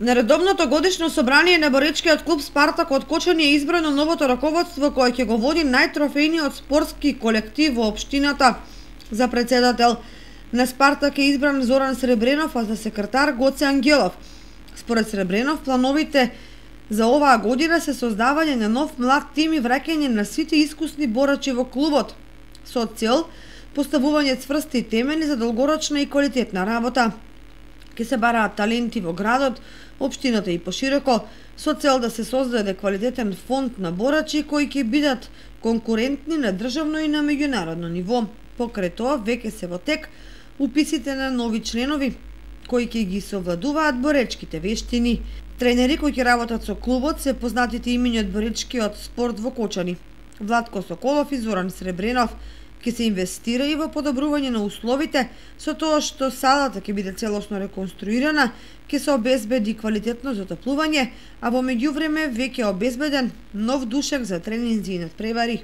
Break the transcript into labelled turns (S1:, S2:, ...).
S1: На редовното годишно собрание на боречкиот клуб Спартак од Кочани е избрано новото раководство кое ќе го води најтрофејниот спортски колектив во општината. За председател на Спартак е избран Зоран Сребренов, а за секретар Гоце Ангелов. Според Сребренов, плановите за оваа година се создавање на нов млад тим и враќање на сите искусни борачи во клубот, со цел поставување цврсти темели за долгорочна и квалитетна работа. Ке се бараат таленти во градот, општината и пошироко, со цел да се создаде квалитетен фонд на борачи кои ќе бидат конкурентни на државно и на меѓународно ниво. Покрај тоа, веќе се во тек уписите на нови членови кои ќе ги совладуваат боречките вештини. Тренери кои ќе работат со клубот се познатите имиња од боречкиот спорт во Кочани. Владко Соколов и Зоран Сребренов. Ќе се инвестира и во подобрување на условите, со тоа што салата ќе биде целосно реконструирана, ќе се обезбеди квалитетно затоплување, а во меѓувреме веќе е обезбеден нов душек за тренинзи и надпревари.